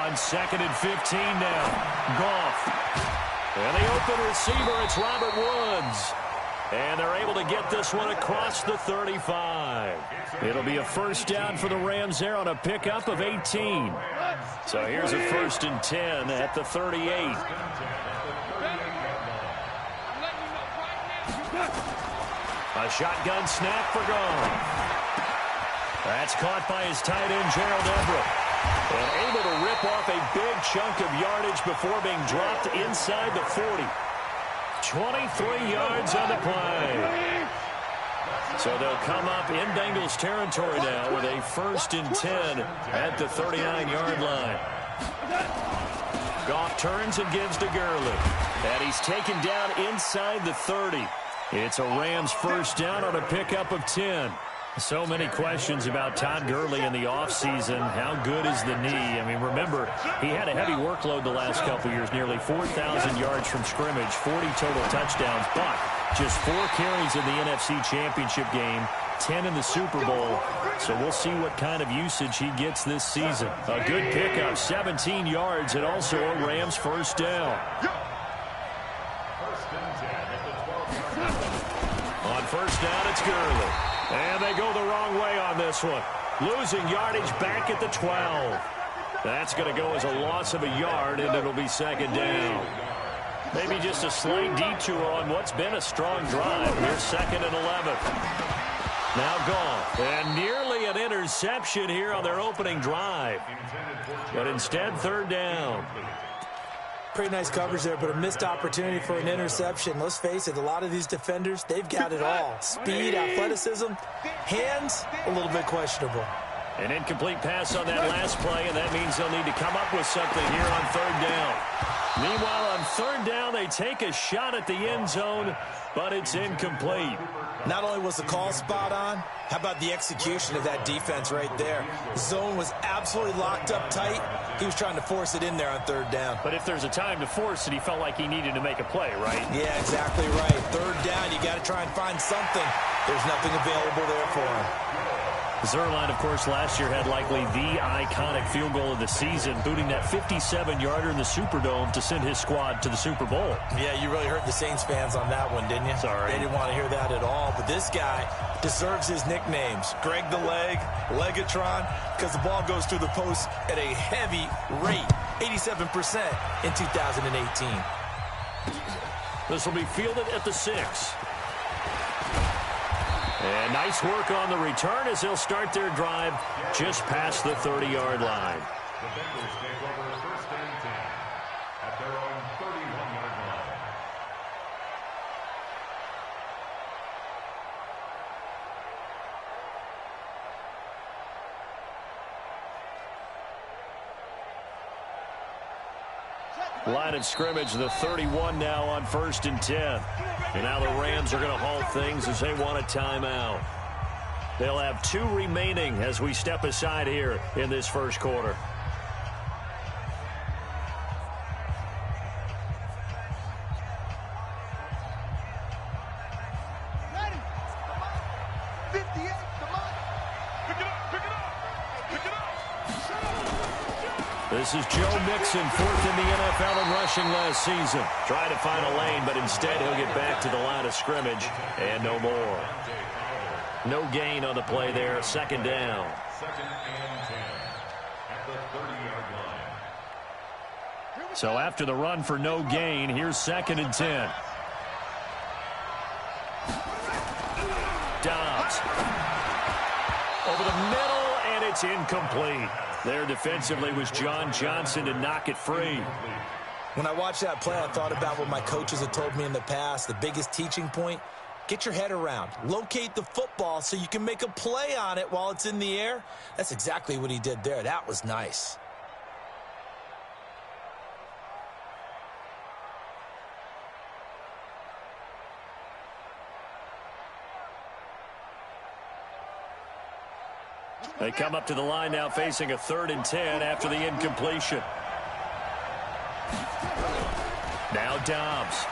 On 2nd and 15 now. Goff. And the open receiver, it's Robert Woods. And they're able to get this one across the 35. It'll be a first down for the Rams there on a pickup of 18. So here's a 1st and 10 at the 38. A shotgun snap for Goff. That's caught by his tight end, Gerald Everett. And able to rip off a big chunk of yardage before being dropped inside the 40. 23 yards on the play. So they'll come up in Bengals territory now with a 1st and 10 at the 39-yard line. Goff turns and gives to Gurley. And he's taken down inside the 30. It's a Rams first down on a pickup of 10. So many questions about Todd Gurley in the offseason. How good is the knee? I mean, remember, he had a heavy workload the last couple years, nearly 4,000 yards from scrimmage, 40 total touchdowns, but just 4 carries in the NFC Championship game, 10 in the Super Bowl. So we'll see what kind of usage he gets this season. A good pickup, 17 yards, and also a Rams first down. On first down, it's Gurley. And they go the wrong way on this one. Losing yardage back at the 12. That's going to go as a loss of a yard, and it'll be 2nd down. Maybe just a slight detour on what's been a strong drive. Here's 2nd and 11. Now Goff. And nearly an interception here on their opening drive. But instead, 3rd down. Pretty nice coverage there, but a missed opportunity for an interception. Let's face it, a lot of these defenders, they've got it all. Speed, athleticism, hands, a little bit questionable. An incomplete pass on that last play, and that means they'll need to come up with something here on 3rd down. Meanwhile, on 3rd down, they take a shot at the end zone, but it's incomplete. Not only was the call spot on, how about the execution of that defense right there? The zone was absolutely locked up tight. He was trying to force it in there on 3rd down. But if there's a time to force it, he felt like he needed to make a play, right? Yeah, exactly right. 3rd down, you got to try and find something. There's nothing available there for him. Zuerlein, of course, last year had likely the iconic field goal of the season, booting that 57-yarder in the Superdome to send his squad to the Super Bowl. Yeah, you really hurt the Saints fans on that one, didn't you? Sorry. They didn't want to hear that at all. But this guy deserves his nicknames. Greg the Leg, Legatron, because the ball goes through the post at a heavy rate, 87% in 2018. This will be fielded at the 6. And nice work on the return as they'll start their drive just past the 30-yard line. The Bengals take over 1st and 10 at their own 31-yard line. Line of scrimmage, the 31 now on 1st and 10. And now the Rams are going to halt things as they want a timeout. They'll have 2 remaining as we step aside here in this first quarter. This is Joe Mixon, 4th in the NFL in rushing last season. Trying to find a lane, but instead he'll get back to the line of scrimmage and no more. No gain on the play there, 2nd down. 2nd and 10 at the 30-yard line. So after the run for no gain, here's 2nd and 10. Dobbs. Over the middle, and it's incomplete. There defensively was John Johnson to knock it free. When I watched that play, I thought about what my coaches had told me in the past. The biggest teaching point, get your head around. Locate the football so you can make a play on it while it's in the air. That's exactly what he did there. That was nice. They come up to the line now facing a 3rd and 10 after the incompletion. Now Dobbs.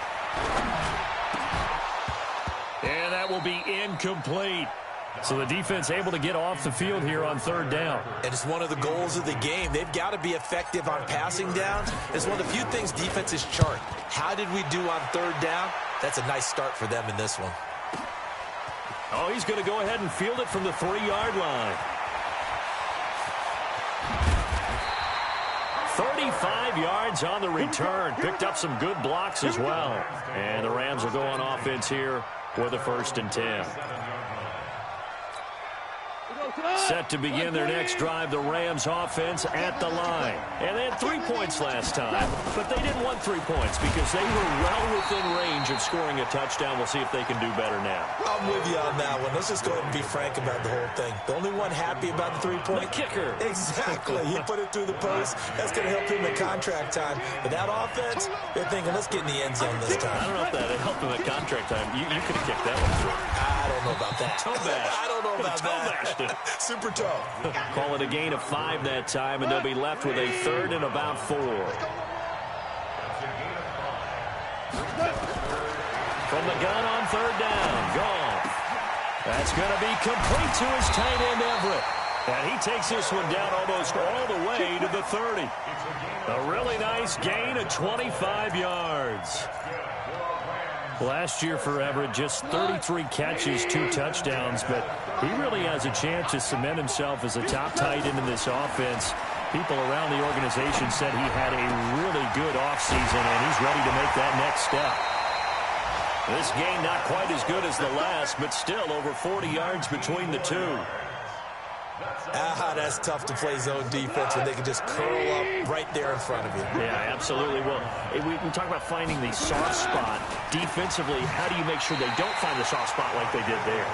And that will be incomplete. So the defense able to get off the field here on third down. And it's one of the goals of the game. They've got to be effective on passing downs. It's one of the few things defenses chart. How did we do on third down? That's a nice start for them in this one. Oh, he's going to go ahead and field it from the 3-yard line. 35 yards on the return. Picked up some good blocks as well. And the Rams will go on offense here for the 1st and 10. Set to begin their next drive, the Rams offense at the line. And they had 3 points last time, but they didn't want 3 points because they were well within range of scoring a touchdown. We'll see if they can do better now. I'm with you on that one. Let's just go ahead and be frank about the whole thing. The only one happy about the 3-point? The kicker. Exactly. He put it through the post. That's going to help him in contract time. But that offense, they're thinking, let's get in the end zone this time. I don't know if that helped him at contract time. You could have kicked that one through. I don't know about that. Toe bash. I don't know about that. Super toe. Call it a gain of 5 that time, and they'll be left with a 3rd and about 4. From the gun on 3rd down, Goff. That's going to be complete to his tight end, Everett. And he takes this one down almost all the way to the 30. A really nice gain of 25 yards. Last year for Everett, just 33 catches, 2 touchdowns, but he really has a chance to cement himself as a top tight end in this offense. People around the organization said he had a really good offseason, and he's ready to make that next step. This game not quite as good as the last, but still over 40 yards between the two. That's tough to play zone defense when they can just curl up right there in front of you. Yeah, absolutely. Well, we talk about finding the soft spot. Defensively, how do you make sure they don't find the soft spot like they did there?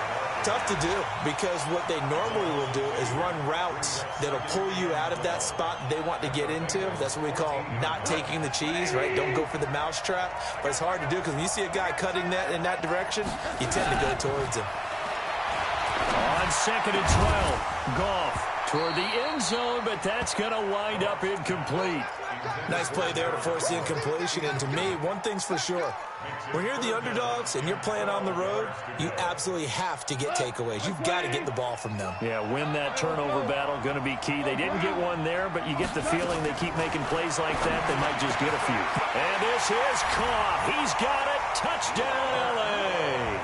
Tough to do, because what they normally will do is run routes that'll pull you out of that spot they want to get into. That's what we call not taking the cheese, right? Don't go for the mousetrap. But it's hard to do because when you see a guy cutting that in that direction, you tend to go towards him. On 2nd and 12, Goff toward the end zone, but that's going to wind up incomplete. Nice play there to force the incompletion. And to me, one thing's for sure. When you're the underdogs and you're playing on the road, you absolutely have to get takeaways. You've got to get the ball from them. Yeah, win that turnover battle, going to be key. They didn't get one there, but you get the feeling they keep making plays like that, they might just get a few. And this is caught. He's got it. Touchdown, L.A.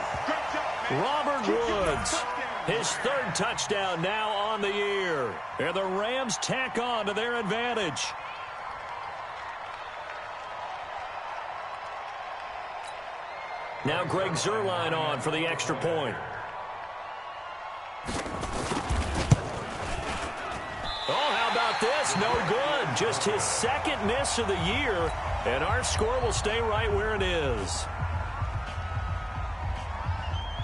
Robert Woods. His 3rd touchdown now on the year. And the Rams tack on to their advantage. Now Greg Zuerlein on for the extra point. Oh, how about this? No good. Just his 2nd miss of the year. And our score will stay right where it is.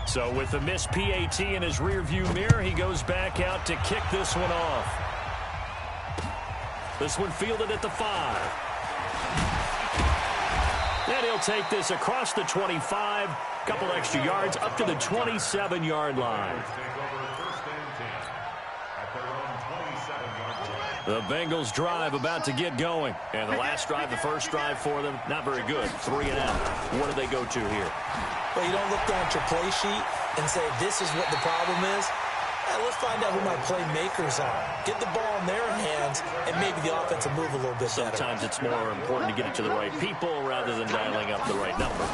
So with the missed PAT in his rearview mirror, he goes back out to kick this one off. This one fielded at the 5. And he'll take this across the 25, couple extra yards up to the 27-yard line. The Bengals drive about to get going. And the last drive, the first drive for them, not very good. 3 and out. What do they go to here? Well, you don't look down at your play sheet and say, this is what the problem is. Let's find out who my playmakers are. Get the ball in their hands, and maybe the offense will move a little bit better. Sometimes it's more important to get it to the right people rather than dialing up the right number.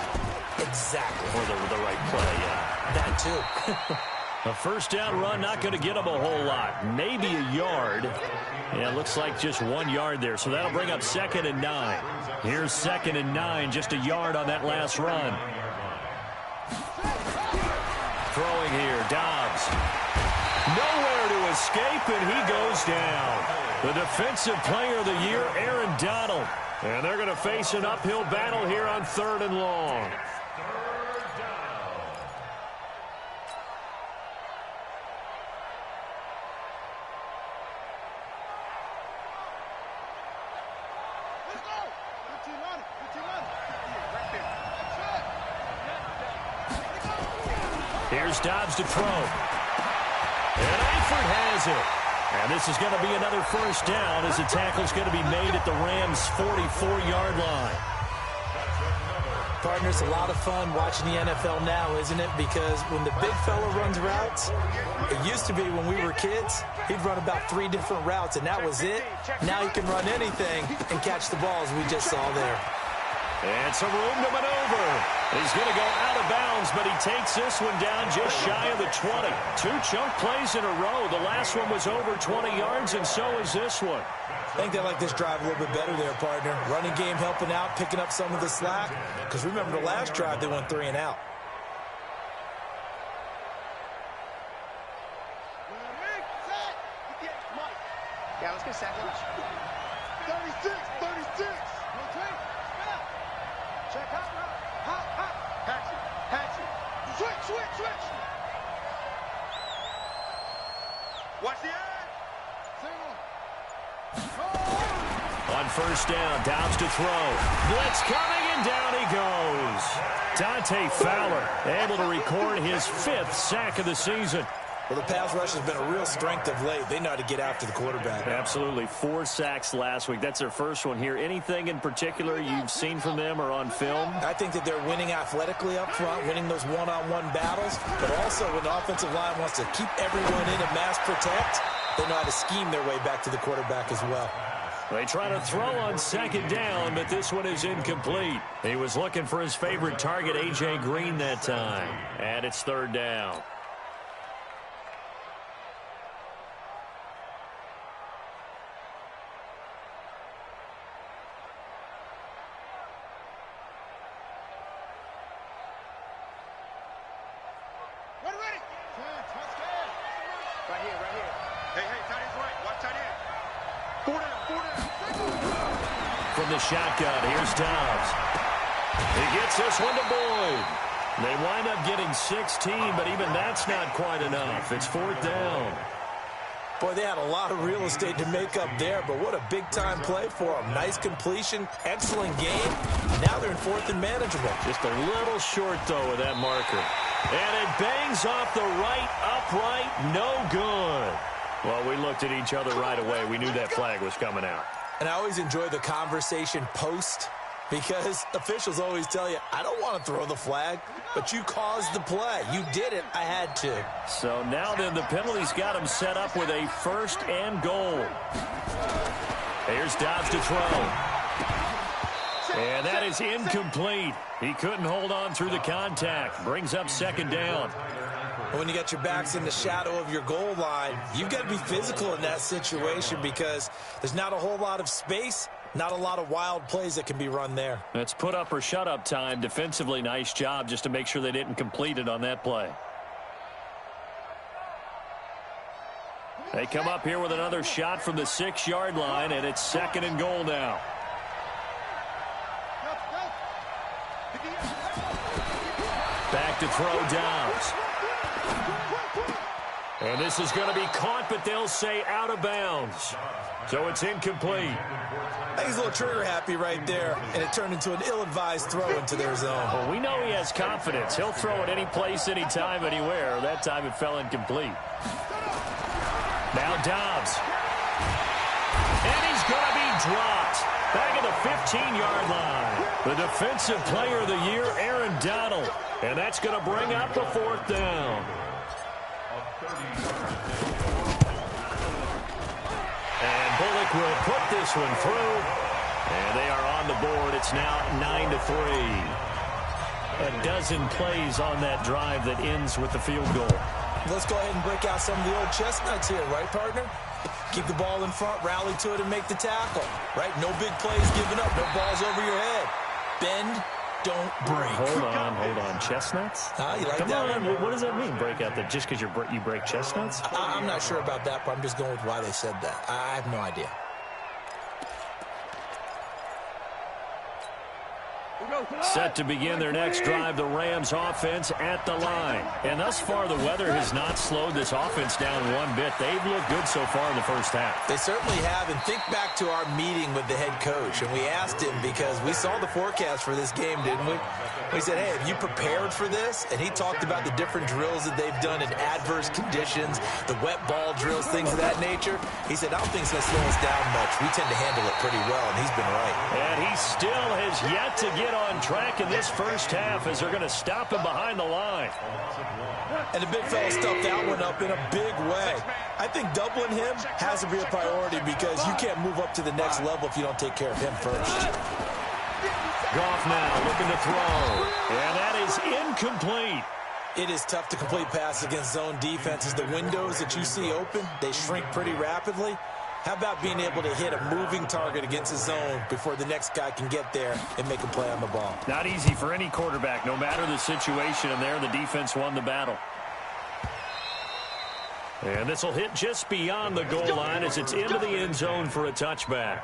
Exactly. Or the right play, yeah. That too. A first down run, not going to get them a whole lot. Maybe a yard. Yeah, it looks like just 1 yard there. So that'll bring up 2nd and 9. Here's 2nd and 9, just a yard on that last run. Throwing here, Dobbs. Nowhere to escape, and he goes down. The defensive player of the year, Aaron Donald. And they're going to face an uphill battle here on 3rd and long. Here's Dobbs to throw. And Eifert has it. And this is going to be another first down as the tackle's going to be made at the Rams' 44-yard line. Partner, it's a lot of fun watching the NFL now, isn't it? Because when the big fella runs routes, it used to be when we were kids, he'd run about 3 different routes, and that was it. Now he can run anything and catch the ball, as we just saw there. And some room to maneuver. He's going to go out of bounds, but he takes this one down just shy of the 20. 2 chunk plays in a row. The last one was over 20 yards, and so is this one. I think they like this drive a little bit better there, partner. Running game helping out, picking up some of the slack. Because remember, the last drive, they went 3 and out. Yeah, let's get second. 36. Check hot. Hatch it. Switch. Watch the end. On first down, Dobbs to throw. Blitz coming, and down he goes. Dante Fowler able to record his 5th sack of the season. Well, the pass rush has been a real strength of late. They know how to get after the quarterback. Absolutely. 4 sacks last week. That's their first one here. Anything in particular you've seen from them or on film? I think that they're winning athletically up front, winning those one-on-one battles, but also when the offensive line wants to keep everyone in and mass protect, they know how to scheme their way back to the quarterback as well. They try to throw on second down, but this one is incomplete. He was looking for his favorite target, A.J. Green, that time. And it's 3rd down. Right here. Hey, tight end's right. Watch tight end. 4 down. From the shotgun, here's Dobbs. He gets this one to Boyd. They wind up getting 16, but even that's not quite enough. It's 4th down. Boy, they had a lot of real estate to make up there, but what a big-time play for them. Nice completion, excellent game. Now they're in 4th and manageable. Just a little short, though, with that marker. And it bangs off the right upright. No good. Well, we looked at each other right away. We knew that flag was coming out. And I always enjoy the conversation post because officials always tell you, I don't want to throw the flag, but you caused the play. You did it. I had to. So now then the penalty's got him set up with a 1st and goal. Here's Dobbs to throw. And that is incomplete. He couldn't hold on through the contact. Brings up 2nd down. When you got your backs in the shadow of your goal line, you've got to be physical in that situation because there's not a whole lot of space, not a lot of wild plays that can be run there. That's put up or shut up time. Defensively, nice job just to make sure they didn't complete it on that play. They come up here with another shot from the 6-yard line, and it's 2nd and goal now. Back to throw Dobbs. And this is going to be caught, but they'll say out of bounds. So it's incomplete. I think he's a little trigger happy right there, and it turned into an ill-advised throw into their zone. Well, we know he has confidence. He'll throw it any place, anytime, anywhere. That time it fell incomplete. Now Dobbs. And he's going to be dropped. Back at the 15-yard line. The defensive player of the year, Aaron Donald. And that's going to bring up the 4th down. And Bullock will put this one through. And they are on the board. It's now 9-3. A dozen plays on that drive that ends with the field goal. Let's go ahead and break out some of the old chestnuts here, right, partner? Keep the ball in front, rally to it, and make the tackle, right? No big plays given up, no balls over your head. Bend, don't break. Hold on. Chestnuts? You like Come that on, one? what does that mean, break out that just because you break chestnuts? I'm not sure about that, but I'm just going with why they said that. I have no idea. Set to begin their next drive, the Rams offense at the line. And thus far, the weather has not slowed this offense down one bit. They've looked good so far in the first half. They certainly have, and think back to our meeting with the head coach, and we asked him because we saw the forecast for this game, didn't we? We said, hey, have you prepared for this? And he talked about the different drills that they've done in adverse conditions, the wet ball drills, things of that nature. He said, I don't think it's going to slow us down much. We tend to handle it pretty well, and he's been right. And he still has yet to get on track in this first half as they're going to stop him behind the line. And the big fella stuffed that one up in a big way. I think doubling him has to be a priority because you can't move up to the next level if you don't take care of him first. Goff now looking to throw. And that is incomplete. It is tough to complete passes against zone defenses. The windows that you see open, they shrink pretty rapidly. How about being able to hit a moving target against a zone before the next guy can get there and make a play on the ball? Not easy for any quarterback, no matter the situation, and there the defense won the battle. And this will hit just beyond the goal line as it's into the end zone for a touchback.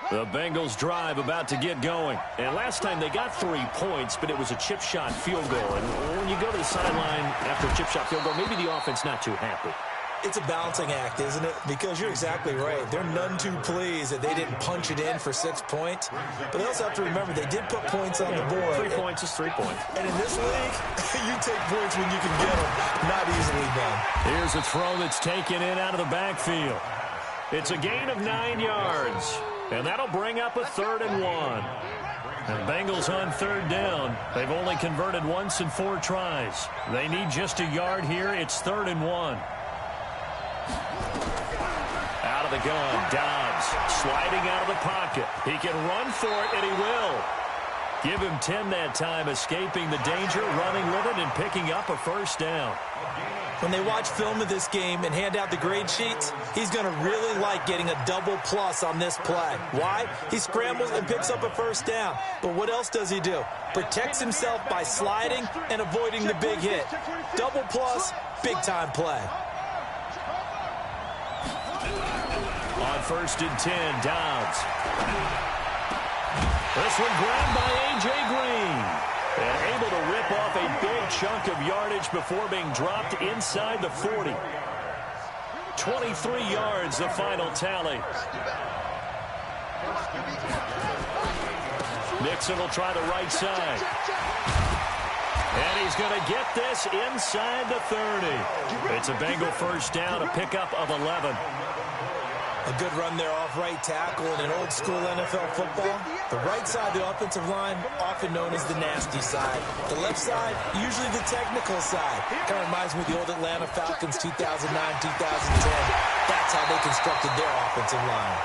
The Bengals drive about to get going. And last time they got 3 points, but it was a chip shot field goal. And when you go to the sideline after a chip shot field goal, maybe the offense not too happy. It's a balancing act, isn't it? Because you're exactly right. They're none too pleased that they didn't punch it in for 6 points. But they also have to remember they did put points on the board. 3 points is 3 points. And in this league, you take points when you can get them. Not easily done. Here's a throw that's taken in out of the backfield. It's a gain of 9 yards. And that'll bring up a 3rd and 1. And Bengals on 3rd down. They've only converted once in 4 tries. They need just a yard here. It's 3rd and 1. Out of the gun, Dobbs sliding out of the pocket. He can run for it, and he will. Give him 10 that time, escaping the danger, running with it, and picking up a 1st down. When they watch film of this game and hand out the grade sheets, he's going to really like getting a double plus on this play. Why? He scrambles and picks up a 1st down. But what else does he do? Protects himself by sliding and avoiding the big hit. Double plus, big-time play. On 1st and 10, Dobbs. This one grabbed by A.J. Green. And able to rip off a big chunk of yardage before being dropped inside the 40. 23 yards, the final tally. Nixon will try the right side. And he's going to get this inside the 30. It's a Bengal 1st down, a pickup of 11. A good run there off right tackle in an old-school NFL football. The right side of the offensive line, often known as the nasty side. The left side, usually the technical side. Kind of reminds me of the old Atlanta Falcons 2009, 2010. That's how they constructed their offensive line.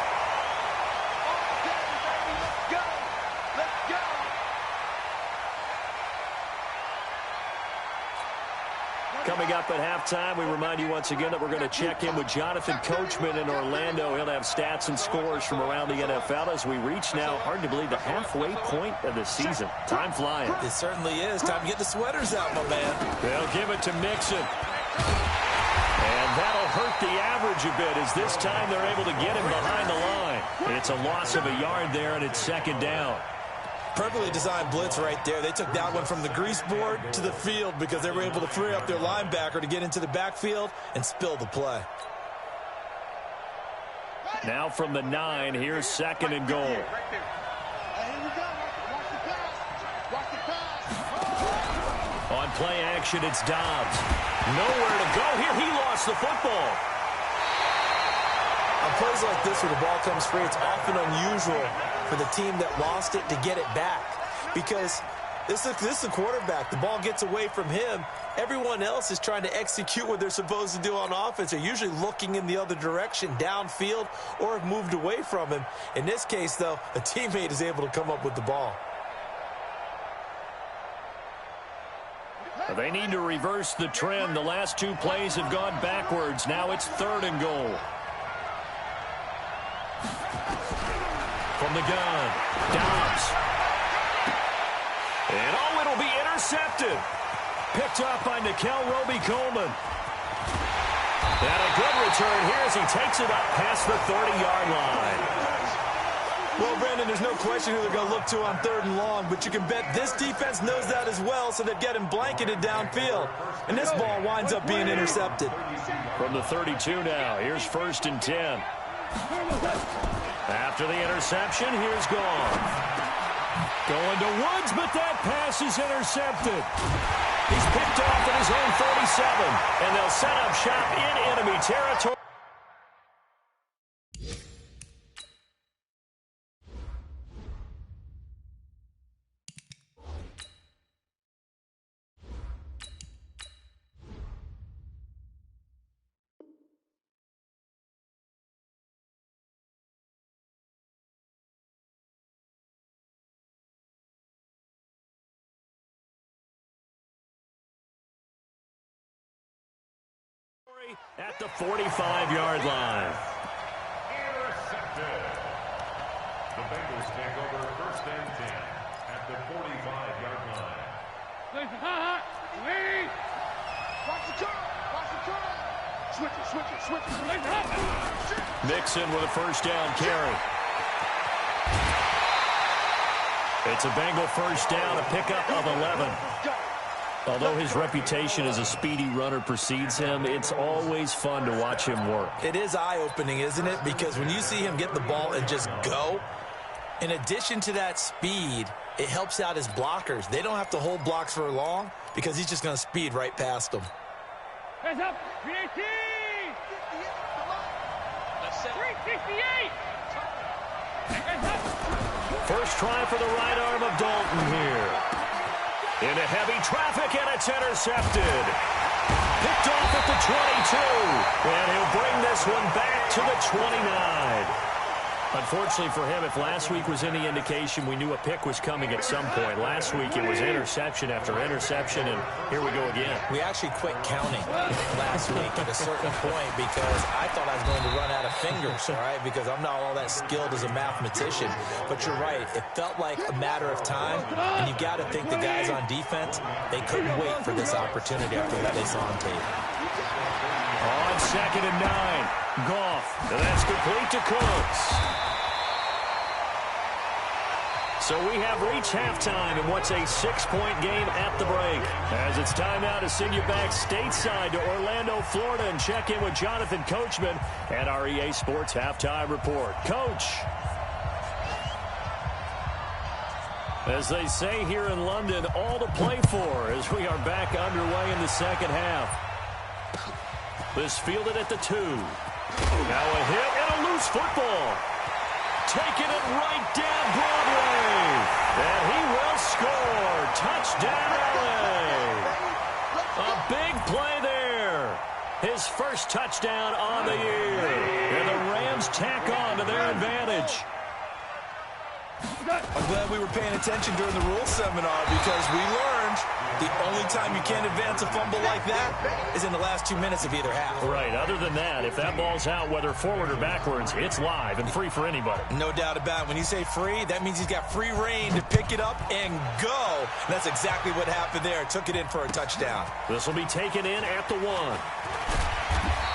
Coming up at halftime, we remind you once again that we're going to check in with Jonathan Coachman in Orlando. He'll have stats and scores from around the NFL as we reach now, hard to believe, the halfway point of the season. Time flying. It certainly is. Time to get the sweaters out, my man. They'll give it to Mixon. And that'll hurt the average a bit as this time they're able to get him behind the line. It's a loss of a yard there, and it's 2nd down. Perfectly designed blitz right there. They took that one from the grease board to the field because they were able to free up their linebacker to get into the backfield and spill the play. Now from the 9, here's 2nd and goal. On play action, it's Dobbs. Nowhere to go here. He lost the football. On plays like this where the ball comes free, it's often unusual for the team that lost it to get it back because this is the quarterback. The ball gets away from him. Everyone else is trying to execute what they're supposed to do on offense. They're usually looking in the other direction, downfield, or have moved away from him. In this case, though, a teammate is able to come up with the ball. They need to reverse the trend. The last 2 plays have gone backwards. Now it's 3rd and goal. From the gun, Dobbs. And it'll be intercepted. Picked up by Nikel Roby-Coleman. And a good return here as he takes it up past the 30-yard line. Well, Brandon, there's no question who they're going to look to on 3rd and long, but you can bet this defense knows that as well, so they get him blanketed downfield. And this ball winds up being intercepted. From the 32 now, here's 1st and 10. After the interception, here's Goff. Going to Woods, but that pass is intercepted. He's picked off at his own 37, and they'll set up shop in enemy territory. At the 45-yard line. Intercepted. The Bengals take over first and 10 at the 45-yard line. Watch the turn. Watch the turn. Switch it. Mixon with a first down carry. It's a Bengal first down, a pickup of 11. Although his reputation as a speedy runner precedes him, it's always fun to watch him work. It is eye-opening, isn't it? Because when you see him get the ball and just go, in addition to that speed, it helps out his blockers. They don't have to hold blocks for long because he's just going to speed right past them. Hands up. 318. 368. Hands up. First try for the right arm of Dalton here. Into heavy traffic, and it's intercepted. Picked off at the 22, and he'll bring this one back to the 29. Unfortunately for him, if last week was any indication, we knew a pick was coming at some point. Last week it was interception after interception, and here we go again. We actually quit counting last week at a certain point because I thought I was going to run out of fingers, all right, because I'm not all that skilled as a mathematician. But you're right. It felt like a matter of time, and you got to think the guys on defense, they couldn't wait for this opportunity after what they saw on tape. On 2nd and 9, Goff, and that's complete to Cooks. So we have reached halftime in what's a 6-point game at the break. As it's time now to send you back stateside to Orlando, Florida, and check in with Jonathan Coachman at our EA Sports Halftime Report. Coach. As they say here in London, all to play for as we are back underway in the second half. This fielded at the 2. Now a hit and a loose football. Taking it right down Broadway. And he will score. Touchdown, LA. A big play there. His first touchdown on the year. And the Rams tack on to their advantage. I'm glad we were paying attention during the rules seminar because we learned the only time you can't advance a fumble like that is in the last 2 minutes of either half. Right. Other than that, if that ball's out, whether forward or backwards, it's live and free for anybody. No doubt about it. When you say free, that means he's got free reign to pick it up and go. And that's exactly what happened there. Took it in for a touchdown. This will be taken in at the 1.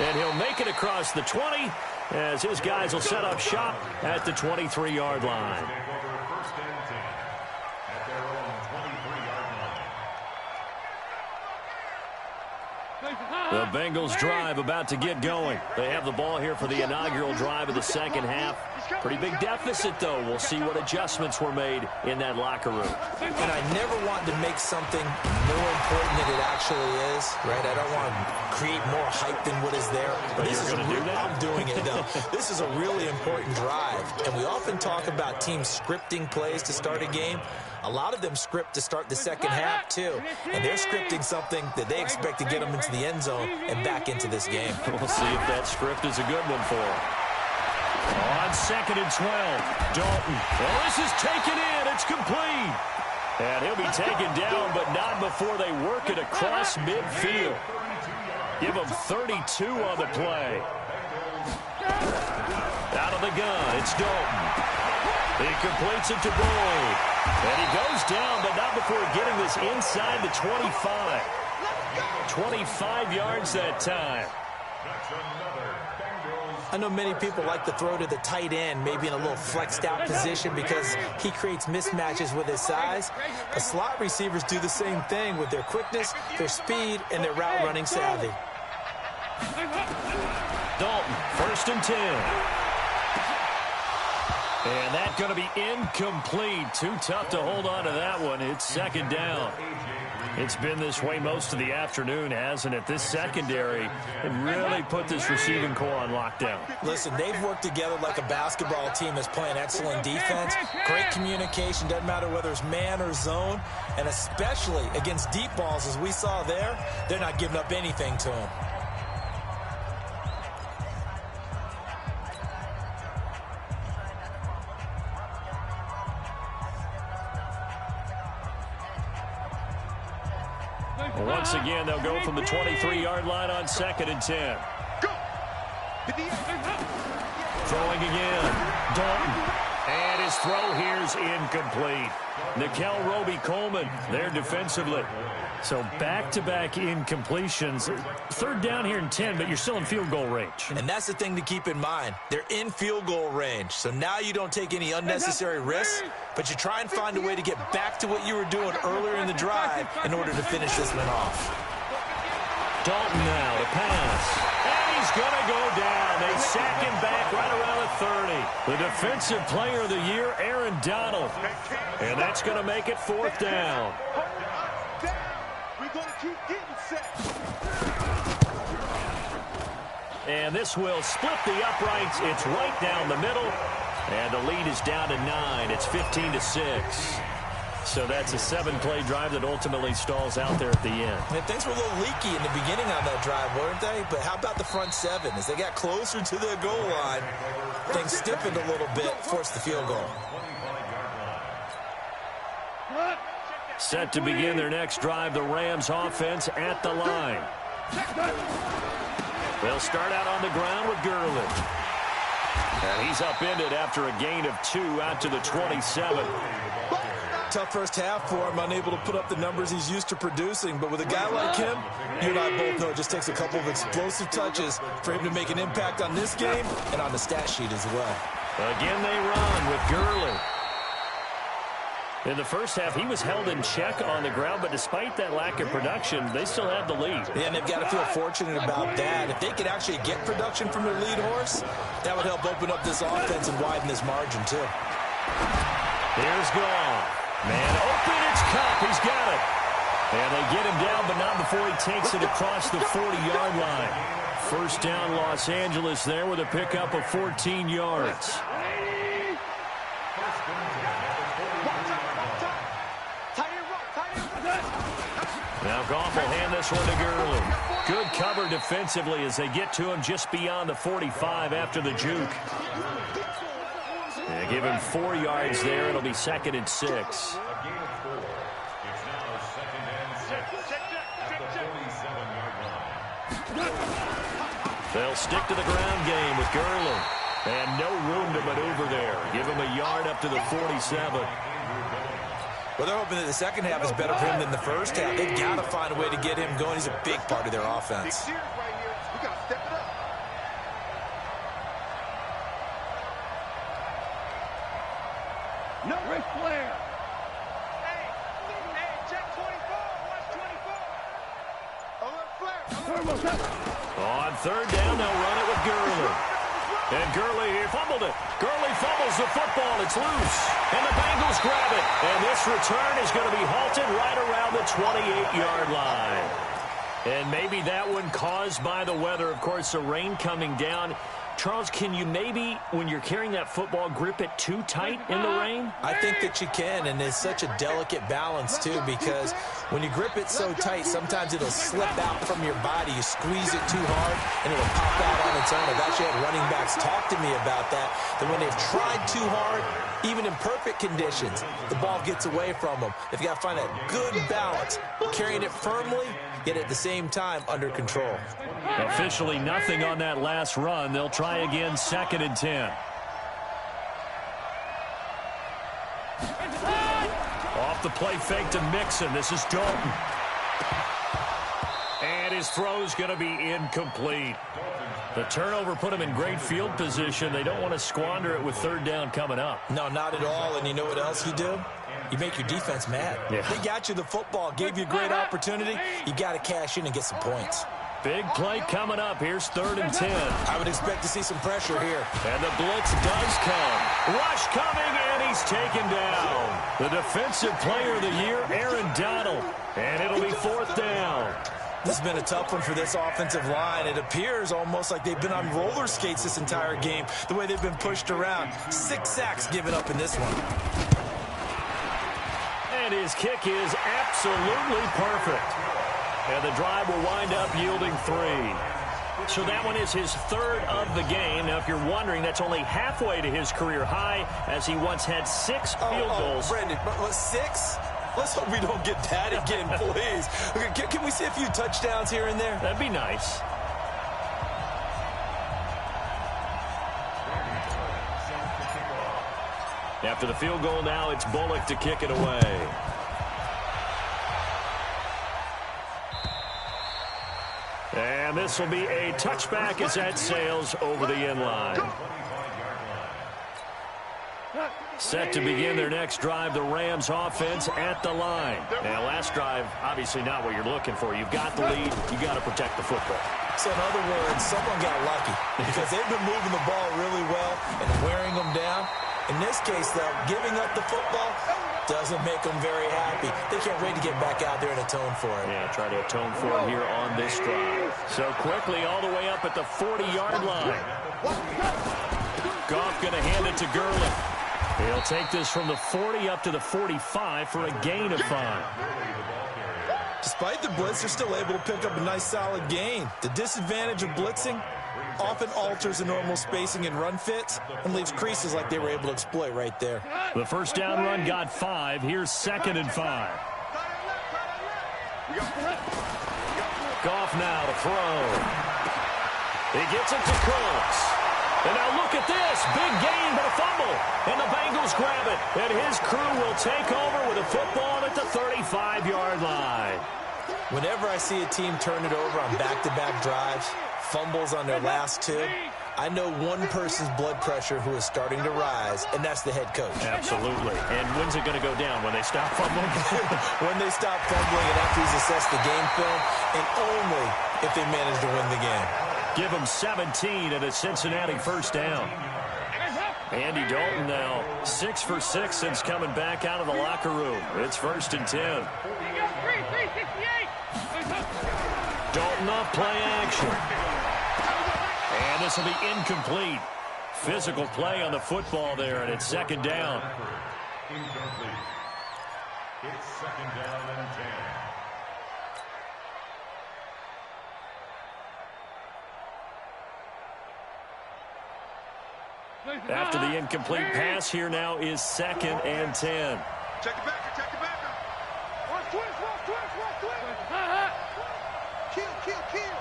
And he'll make it across the 20 as his guys will set up shop at the 23-yard line. First and 10 at their own 23-yard line. The Bengals drive about to get going. They have the ball here for the inaugural drive of the second half. Pretty big deficit, though. We'll see what adjustments were made in that locker room. And I never want to make something more important than it actually is, right? I don't want to create more hype than what is there. But this is I'm doing it, though. This is a really important drive. And we often talk about teams scripting plays to start a game. A lot of them script to start the second half, too. And they're scripting something that they expect to get them into the end zone and back into this game. We'll see if that script is a good one for them. On 2nd and 12, Dalton. Well, this is taken in. It's complete. And he'll be taken down, but not before they work it across midfield. Give him 32 on the play. Out of the gun, it's Dalton. He completes it to Boyd. And he goes down, but not before getting this inside the 25. 25 yards that time. I know many people like to throw to the tight end, maybe in a little flexed out position because he creates mismatches with his size. The slot receivers do the same thing with their quickness, their speed, and their route running savvy. Dalton, 1st and 10. And that's going to be incomplete. Too tough to hold on to that one. It's 2nd down. It's been this way most of the afternoon, hasn't it? This secondary really put this receiving core on lockdown. Listen, they've worked together like a basketball team that's playing excellent defense. Great communication, doesn't matter whether it's man or zone. And especially against deep balls, as we saw there, they're not giving up anything to them. Once again, they'll go from the 23-yard line on 2nd and 10. Go! Throwing again. Dalton. And his throw here's incomplete. Nikel Roby-Coleman there defensively. So back-to-back incompletions. 3rd down here and 10, but you're still in field goal range. And that's the thing to keep in mind. They're in field goal range. So now you don't take any unnecessary risks, but you try and find a way to get back to what you were doing earlier in the drive in order to finish this one off. Dalton now to pass. And he's going to go down. They sack him back right around the 30. The Defensive Player of the Year, Aaron Donald. And that's going to make it 4th down. We're going to keep getting set. And this will split the uprights. It's right down the middle. And the lead is down to 9. It's 15-6. So that's a 7-play drive that ultimately stalls out there at the end. And things were a little leaky in the beginning on that drive, weren't they? But how about the front 7? As they got closer to the goal line, things stiffened a little bit, forced the field goal. Set to begin their next drive, the Rams offense at the line. They'll start out on the ground with Gurley. And he's upended after a gain of 2 out to the 27. Tough first half for him, unable to put up the numbers he's used to producing. But with a guy like him, you and I both know it just takes a couple of explosive touches for him to make an impact on this game and on the stat sheet as well. Again, they run with Gurley. In the first half, he was held in check on the ground, but despite that lack of production, they still have the lead. Yeah, and they've got to feel fortunate about that. If they could actually get production from their lead horse, that would help open up this offense and widen this margin, too. Here's Gone. Man open, it's Cup. He's got it. And they get him down, but not before he takes it across the 40-yard line. First down, Los Angeles there with a pickup of 14 yards. Now Goff will hand this one to Gurley. Good cover defensively as they get to him just beyond the 45 after the juke. They give him 4 yards there. It'll be 2nd and 6. It's now 2nd and 6 at the 47-yard line. They'll stick to the ground game with Gurley. And no room to maneuver there. Give him a yard up to the 47. Well, they're hoping that the second half is better for him than the first half. They've got to find a way to get him going. He's a big part of their offense. Big series right here. We got to step it up. No, Ric Flair. Hey, check 24. Watch 24. Flair. On 3rd down, they'll run it with Gurley. And Gurley here fumbled it. Gurley fumbles the football. It's loose. And the Bengals grab it. And this return is going to be halted right around the 28-yard line. And maybe that one caused by the weather. Of course, the rain coming down. Charles, can you maybe, when you're carrying that football, grip it too tight in the rain? I think that you can, and it's such a delicate balance, too, because when you grip it so tight, sometimes it'll slip out from your body. You squeeze it too hard, and it'll pop out on its own. I've actually had running backs talk to me about that when they've tried too hard, even in perfect conditions, the ball gets away from them. They've got to find that good balance, carrying it firmly, yet at the same time under control. Officially nothing on that last run. They'll try again, 2nd and 10. Off the play fake to Mixon. This is Dalton. And his throw's going to be incomplete. The turnover put him in great field position. They don't want to squander it with 3rd down coming up. No, not at all. And you know what else you do? You make your defense mad. Yeah. They got you the football, gave you a great opportunity. You got to cash in and get some points. Big play coming up. Here's 3rd and 10. I would expect to see some pressure here. And the blitz does come. Rush coming, and he's taken down. The Defensive Player of the Year, Aaron Donald. And it'll be This has been a tough one for this offensive line. It appears almost like they've been on roller skates this entire game, the way they've been pushed around. 6 sacks given up in this one. And his kick is absolutely perfect. And the drive will wind up yielding 3. So that one is his 3rd of the game. Now, if you're wondering, that's only halfway to his career high, as he once had 6 field goals. Brendan, 6? Let's hope we don't get that again, please. Okay, can we see a few touchdowns here and there? That'd be nice. After the field goal now, it's Bullock to kick it away. And this will be a touchback as that sails over the end line. Set to begin their next drive, the Rams offense at the line. Now, last drive, obviously not what you're looking for. You've got the lead. You've got to protect the football. So, in other words, someone got lucky because they've been moving the ball really well and wearing them down. In this case, though, giving up the football doesn't make them very happy. They can't wait to get back out there and atone for it. Yeah, try to atone for it here on this drive. So quickly all the way up at the 40-yard line. Goff going to hand it to Gurley. He'll take this from the 40 up to the 45 for a gain of 5. Despite the blitz, they're still able to pick up a nice solid gain. The disadvantage of blitzing often alters the normal spacing and run fits and leaves creases like they were able to exploit right there. The first down run got 5. Here's 2nd and 5. Goff now to throw. He gets it to Cooks. And now look at this. Big gain, but a fumble. And the Bengals grab it. And his crew will take over with a football at the 35-yard line. Whenever I see a team turn it over on back-to-back drives, fumbles on their last 2, I know one person's blood pressure who is starting to rise, and that's the head coach. Absolutely. And when's it going to go down? When they stop fumbling? When they stop fumbling and after he's assessed the game film, and only if they manage to win the game. Give him 17 and a Cincinnati first down. Andy Dalton now 6 for 6 since coming back out of the locker room. It's 1st and 10. Dalton off play action. And this will be incomplete. Physical play on the football there, and it's 2nd down. Incomplete. It's 2nd down and 10. After the incomplete pass, here now is 2nd and 10. Check it back, check it back. Watch twist. Kill.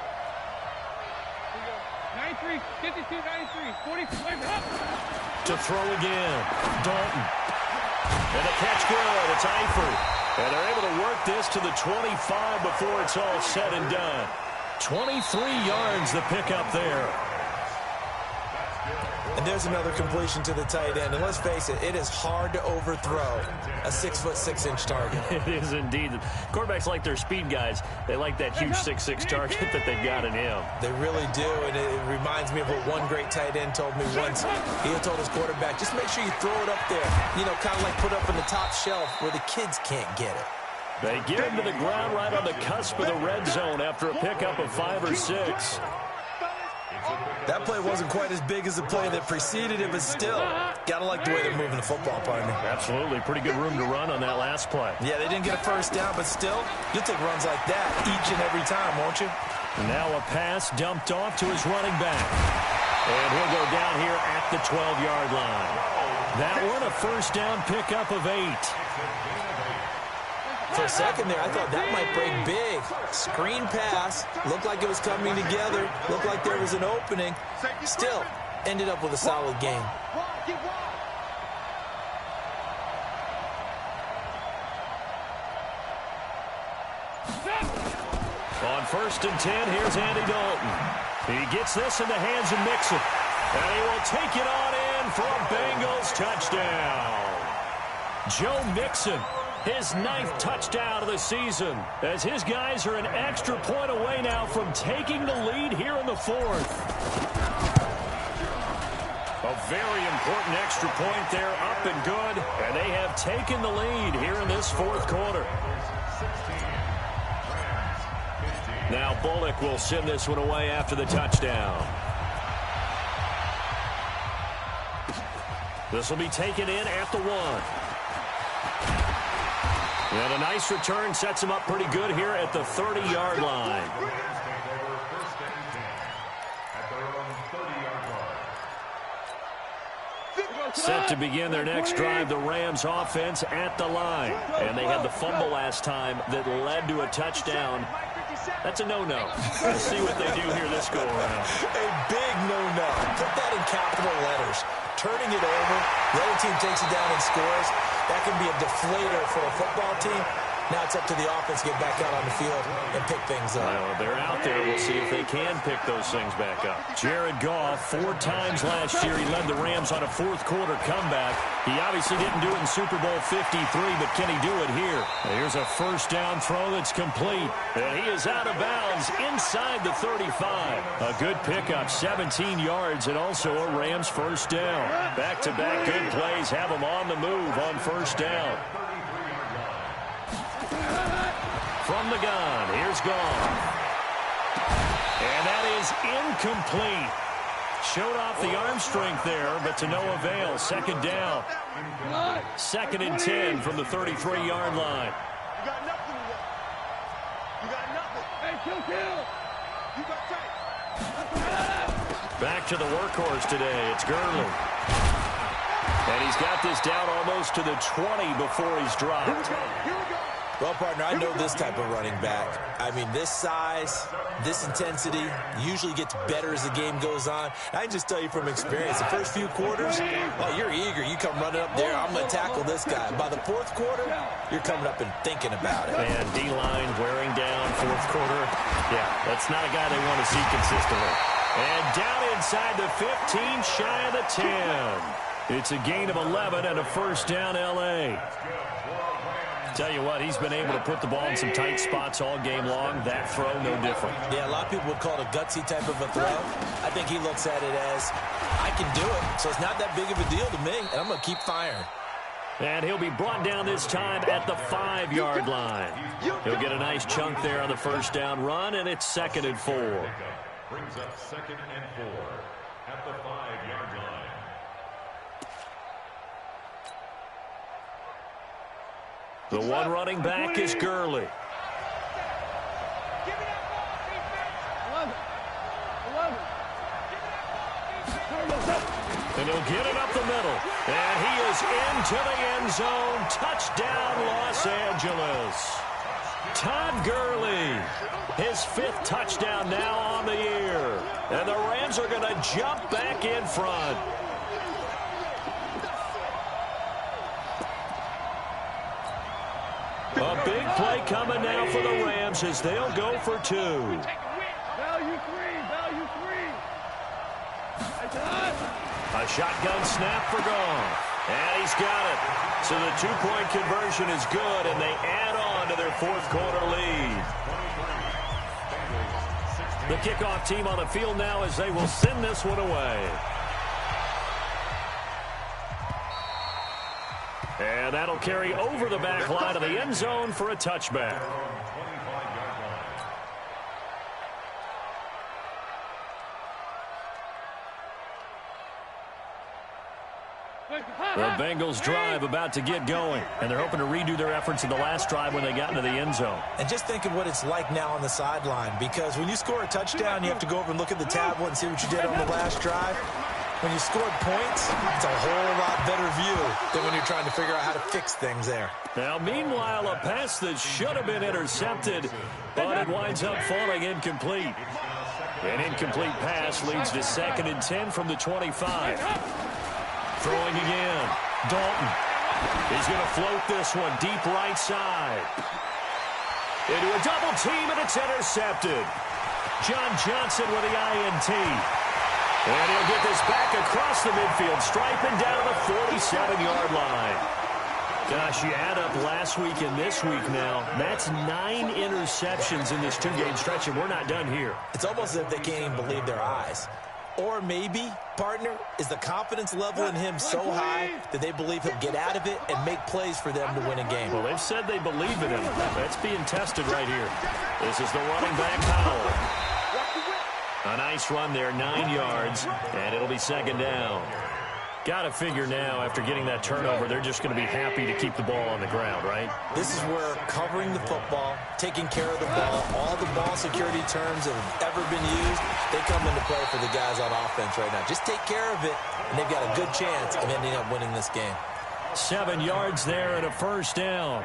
93, 52, 93, 45. To throw again. Dalton. And the catch good. It's Eifert. And they're able to work this to the 25 before it's all said and done. 23 yards the pickup there. And there's another completion to the tight end. And let's face it, it is hard to overthrow a 6'6" target. It is indeed. Quarterbacks like their speed guys. They like that huge 6'6" target that they've got in him. They really do, and it reminds me of what one great tight end told me once. He had told his quarterback, just make sure you throw it up there. You know, kind of like put up in the top shelf where the kids can't get it. They get him to the ground right on the cusp of the red zone after a pickup of 5 or 6. That play wasn't quite as big as the play that preceded it, but still, got to like the way they're moving the football, partner. Absolutely. Pretty good room to run on that last play. Yeah, they didn't get a first down, but still, you'll take runs like that each and every time, won't you? Now a pass dumped off to his running back. And he'll go down here at the 12-yard line. That one a first down pickup of 8. For a second there, I thought that might break big. Screen pass. Looked like it was coming together. Looked like there was an opening. Still, ended up with a solid game. On 1st and 10, here's Andy Dalton. He gets this in the hands of Mixon. And he will take it on in for a Bengals touchdown. Joe Mixon, his 9th touchdown of the season, as his guys are an extra point away now from taking the lead here in the 4th. A very important extra point there, up and good, and they have taken the lead here in this 4th quarter. 16, Rams 15. Now Bullock will send this one away after the touchdown. This will be taken in at the 1. And a nice return sets him up pretty good here at the 30-yard line. Set to begin their next drive, the Rams offense at the line. And they had the fumble last time that led to a touchdown. That's a no-no. We'll see what they do here this go-around. A big no-no. Put that in capital letters. Turning it over, the other team takes it down and scores. That can be a deflator for a football team. Now it's up to the offense to get back out on the field and pick things up. Well, they're out there. We'll see if they can pick those things back up. Jared Goff, 4 times last year, he led the Rams on a fourth-quarter comeback. He obviously didn't do it in Super Bowl 53, but can he do it here? Here's a first-down throw that's complete. And he is out of bounds inside the 35. A good pickup, 17 yards, and also a Rams first down. Back-to-back good plays have him on the move on first down. From the gun, here's Goff. And that is incomplete. Showed off the arm strength there, but to no avail. Second down. 2nd and 10 from the 33-yard line. You got nothing to that. You got nothing. Hey, kill. You got tight. Back to the workhorse today. It's Gurley. And he's got this down almost to the 20 before he's dropped. Here we go. Well, partner, I know this type of running back. I mean, this size, this intensity usually gets better as the game goes on. I can just tell you from experience, the first few quarters, oh, you're eager. You come running up there, I'm going to tackle this guy. By the fourth quarter, you're coming up and thinking about it. And D-line wearing down fourth quarter. Yeah, that's not a guy they want to see consistently. And down inside the 15, shy of the 10. It's a gain of 11 and a first down L.A. Tell you what, he's been able to put the ball in some tight spots all game long. That throw, no different. Yeah, a lot of people would call it a gutsy type of a throw. I think he looks at it as, I can do it, so it's not that big of a deal to me, and I'm going to keep firing. And he'll be brought down this time at the 5-yard line. He'll get a nice chunk there on the first down run, and it's 2nd and 4. Brings up 2nd and 4 at the 5-yard line. The one running back is Gurley. And he'll get it up the middle. And he is into the end zone. Touchdown, Los Angeles. Todd Gurley, his 5th touchdown now on the year. And the Rams are going to jump back in front. A big play coming now for the Rams as they'll go for 2. Value 3. A shotgun snap for Goff. And he's got it. So the 2-point conversion is good, and they add on to their fourth-quarter lead. The kickoff team on the field now as they will send this one away. And that'll carry over the back line of the end zone for a touchback. The Bengals drive about to get going, and they're hoping to redo their efforts in the last drive when they got into the end zone. And just think of what it's like now on the sideline, because when you score a touchdown, you have to go over and look at the tablet and see what you did on the last drive. When you scored points, it's a whole lot better view than when you're trying to figure out how to fix things there. Now, meanwhile, a pass that should have been intercepted, but it winds up falling incomplete. An incomplete pass leads to 2nd and 10 from the 25. Throwing again. Dalton. He's going to float this one deep right side. Into a double team, and it's intercepted. John Johnson with the INT. And he'll get this back across the midfield stripe and down the 47-yard line. Gosh, you add up last week and this week now. That's 9 interceptions in this 2-game stretch, and we're not done here. It's almost as if they can't even believe their eyes. Or maybe, partner, is the confidence level in him so high that they believe he'll get out of it and make plays for them to win a game? Well, they've said they believe in him. That's being tested right here. This is the running back, Powell. A nice run there, 9 yards, and it'll be second down. Got to figure now, after getting that turnover, they're just going to be happy to keep the ball on the ground, right? This is where covering the football, taking care of the ball, all the ball security terms that have ever been used, they come into play for the guys on offense right now. Just take care of it, and they've got a good chance of ending up winning this game. 7 yards there and a first down.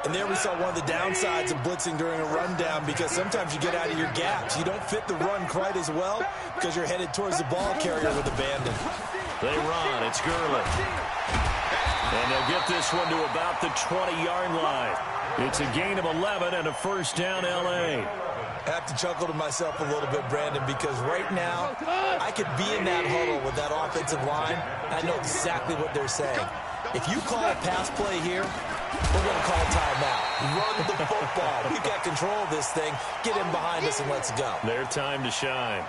And there we saw one of the downsides of blitzing during a rundown, because sometimes you get out of your gaps. You don't fit the run quite as well because you're headed towards the ball carrier with abandon. They run. It's Gurley. And they'll get this one to about the 20-yard line. It's a gain of 11 and a first down, L.A. I have to chuckle to myself a little bit, Brandon, because right now I could be in that huddle with that offensive line. I know exactly what they're saying. If you call a pass play here, we're going to call timeout. Run the football. We've got control of this thing. Get him behind us and let's go. Their time to shine.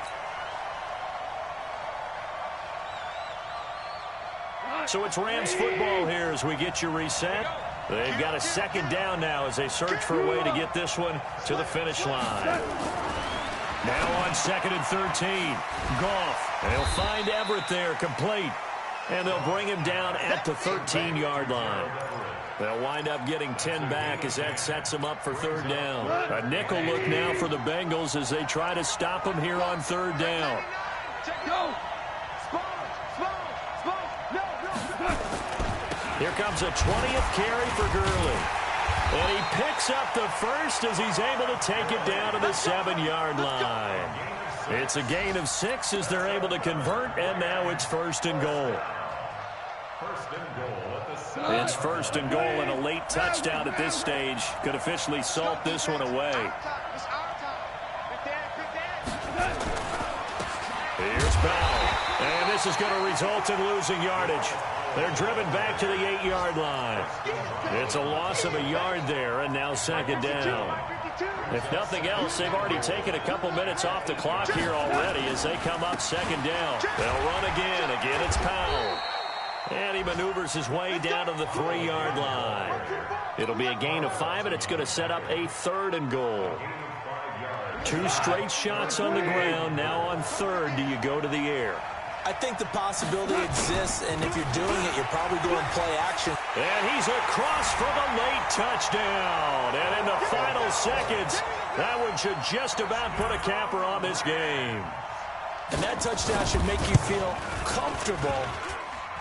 So it's Rams football here as we get you reset. They've got a second down now as they search for a way to get this one to the finish line. Now on 2nd and 13. Goff. They'll find Everett there, complete. And they'll bring him down at the 13-yard line. They'll wind up getting 10 back as that sets them up for third down. A nickel look now for the Bengals as they try to stop him here on third down. Here comes a 20th carry for Gurley. And he picks up the first as he's able to take it down to the 7-yard line. It's a gain of 6 as they're able to convert, and now it's first and goal. It's first and goal, and a late touchdown at this stage could officially salt this one away. Here's Powell, and this is going to result in losing yardage. They're driven back to the 8-yard line. It's a loss of a yard there, and now second down. If nothing else, they've already taken a couple minutes off the clock here already as they come up second down. They'll run again. Again, it's Powell. And he maneuvers his way down to the 3-yard line. It'll be a gain of 5, and it's going to set up a third and goal. 2 straight shots on the ground. Now on third, do you go to the air? I think the possibility exists, and if you're doing it, you're probably going play action. And he's across for the late touchdown. And in the final seconds, that one should just about put a capper on this game. And that touchdown should make you feel comfortable.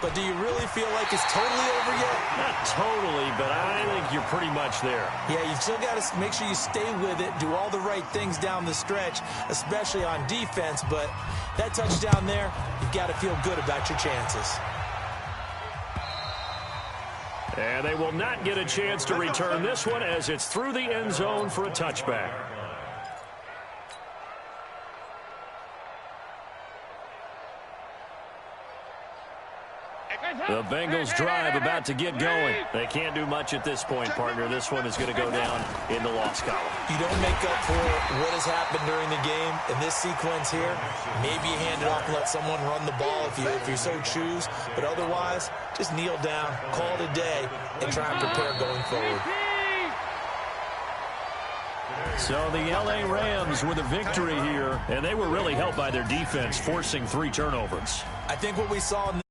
But do you really feel like it's totally over yet? Not totally, but I think you're pretty much there. Yeah, you still got to make sure you stay with it, do all the right things down the stretch, especially on defense. But that touchdown there, you've got to feel good about your chances. And they will not get a chance to return this one as it's through the end zone for a touchback. The Bengals drive about to get going. They can't do much at this point, partner. This one is going to go down in the loss column. You don't make up for what has happened during the game. In this sequence here, maybe you hand it off and let someone run the ball if you so choose. But otherwise, just kneel down, call it a day, and try and prepare going forward. So the L.A. Rams with a victory here, and they were really helped by their defense, forcing 3 turnovers. I think what we saw in